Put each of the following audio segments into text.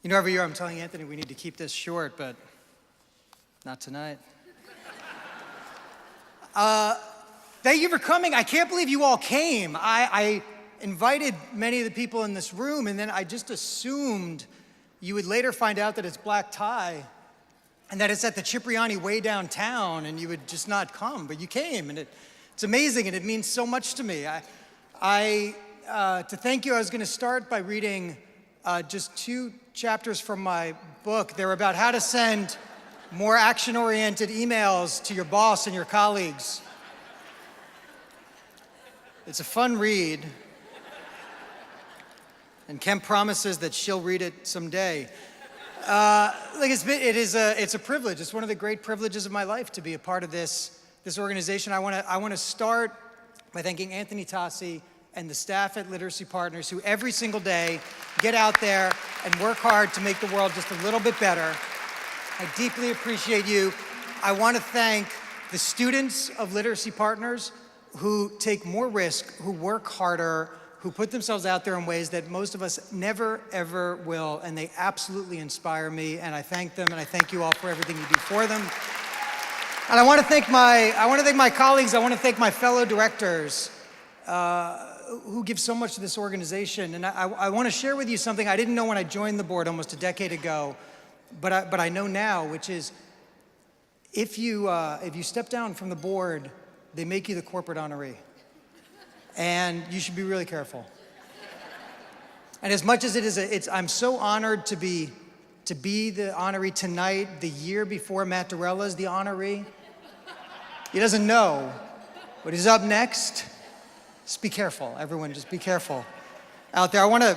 You know, every year I'm telling Anthony we need to keep this short, but not tonight. Thank you for coming. I can't believe you all came. I invited many of the people in this room, and then I just assumed you would later find out that it's black tie and that it's at the Cipriani way downtown, and you would just not come, but you came, and it's amazing, and it means so much to me. To thank you, I was going to start by reading just 2 chapters from my book. They're about how to send more action-oriented emails to your boss and your colleagues. It's a fun read, and Kim promises that she'll read it someday. It's a privilege. It's one of the great privileges of my life to be a part of this organization. I want to start by thanking Anthony Tassi and the staff at Literacy Partners, who every single day get out there and work hard to make the world just a little bit better. I deeply appreciate you. I want to thank the students of Literacy Partners who take more risk, who work harder, who put themselves out there in ways that most of us never, ever will, and they absolutely inspire me, and I thank them, and I thank you all for everything you do for them. And I want to thank my colleagues, I want to thank my fellow directors, who give so much to this organization. And I want to share with you something I didn't know when I joined the board almost a decade ago, but I know now, which is if you step down from the board, they make you the corporate honoree. And you should be really careful. And as much as it is, I'm so honored to be the honoree tonight, the year before Matt Dorella's the honoree. He doesn't know, but he's up next. Just be careful, everyone, just be careful out there. I want to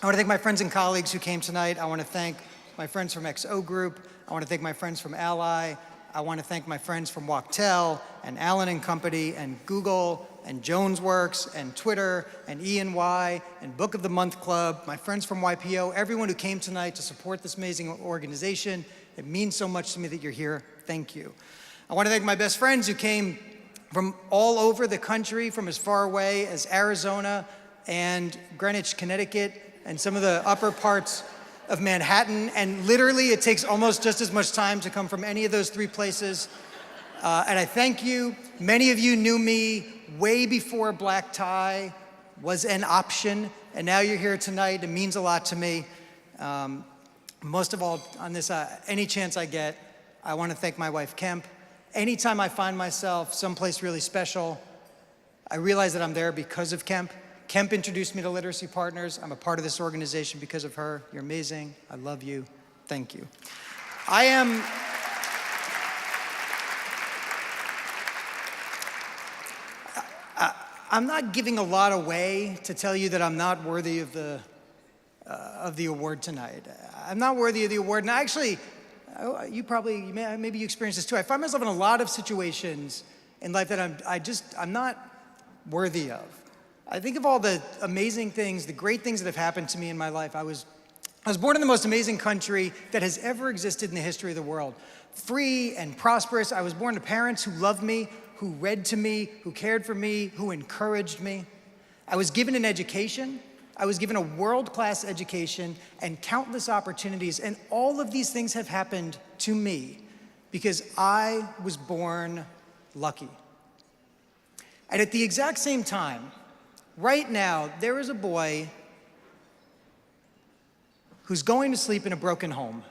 thank my friends and colleagues who came tonight. I want to thank my friends from XO Group. I want to thank my friends from Ally. I want to thank my friends from Wachtell and Allen & Company and Google and JonesWorks and Twitter and E&Y and Book of the Month Club, my friends from YPO, everyone who came tonight to support this amazing organization. It means so much to me that you're here. Thank you. I want to thank my best friends who came from all over the country, from as far away as Arizona and Greenwich, Connecticut, and some of the upper parts of Manhattan. And literally, it takes almost just as much time to come from any of those 3 places. And I thank you. Many of you knew me way before black tie was an option, and now you're here tonight. It means a lot to me. Most of all, on this, any chance I get, I want to thank my wife, Kemp. Anytime I find myself someplace really special, I realize that I'm there because of Kemp. Kemp introduced me to Literacy Partners. I'm a part of this organization because of her. You're amazing. I love you. Thank you. I'm not giving a lot away to tell you that I'm not worthy of the award tonight. I'm not worthy of the award, and actually, maybe you experienced this too. I find myself in a lot of situations in life that I'm not worthy of. I think of all the amazing things, the great things that have happened to me in my life. I was born in the most amazing country that has ever existed in the history of the world. Free and prosperous. I was born to parents who loved me, who read to me, who cared for me, who encouraged me. I was given an education. I was given a world-class education and countless opportunities, and all of these things have happened to me because I was born lucky. And at the exact same time, right now, there is a boy who's going to sleep in a broken home,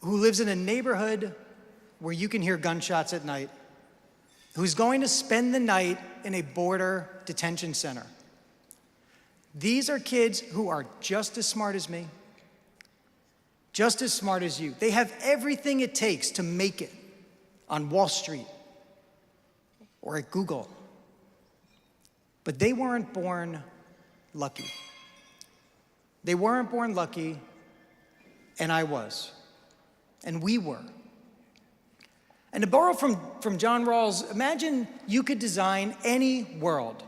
who lives in a neighborhood where you can hear gunshots at night, who's going to spend the night in a border detention center. These are kids who are just as smart as me, just as smart as you. They have everything it takes to make it on Wall Street or at Google. But they weren't born lucky. They weren't born lucky, and I was. And we were. And to borrow from John Rawls, imagine you could design any world.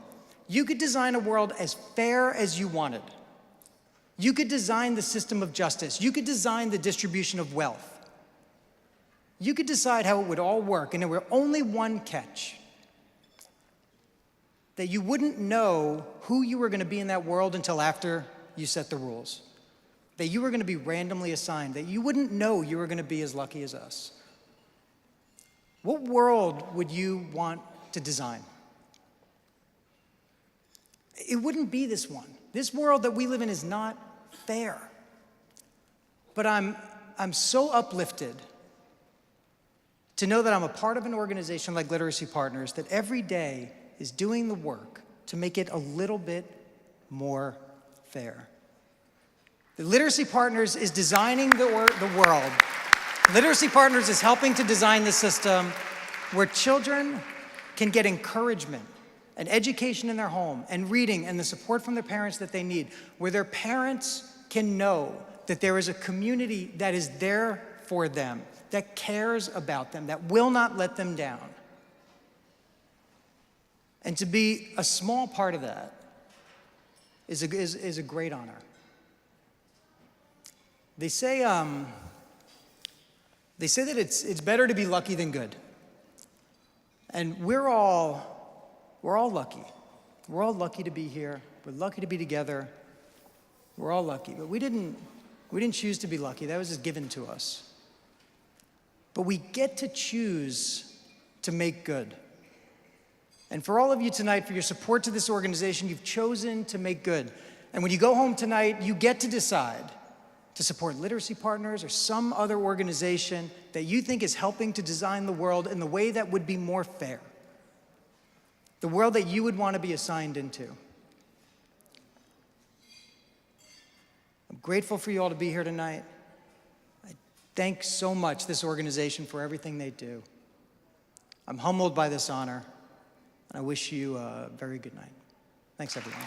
You could design a world as fair as you wanted. You could design the system of justice. You could design the distribution of wealth. You could decide how it would all work, and there were only one catch. That you wouldn't know who you were going to be in that world until after you set the rules. that you were going to be randomly assigned, that you wouldn't know you were going to be as lucky as us, what world would you want to design? It wouldn't be this one. This world that we live in is not fair. But I'm so uplifted to know that I'm a part of an organization like Literacy Partners that every day is doing the work to make it a little bit more fair. The Literacy Partners is designing the world. Literacy Partners is helping to design the system where children can get encouragement and education in their home and reading and the support from their parents that they need, where their parents can know that there is a community that is there for them, that cares about them, that will not let them down. And to be a small part of that is a great honor. They say that it's better to be lucky than good. And we're all lucky. We're all lucky to be here. We're lucky to be together. We're all lucky. But we didn't choose to be lucky. That was just given to us. But we get to choose to make good. And for all of you tonight, for your support to this organization, you've chosen to make good. And when you go home tonight, you get to decide to support Literacy Partners or some other organization that you think is helping to design the world in the way that would be more fair. The world that you would want to be assigned into. I'm grateful for you all to be here tonight. I thank so much this organization for everything they do. I'm humbled by this honor, and I wish you a very good night. Thanks, everyone.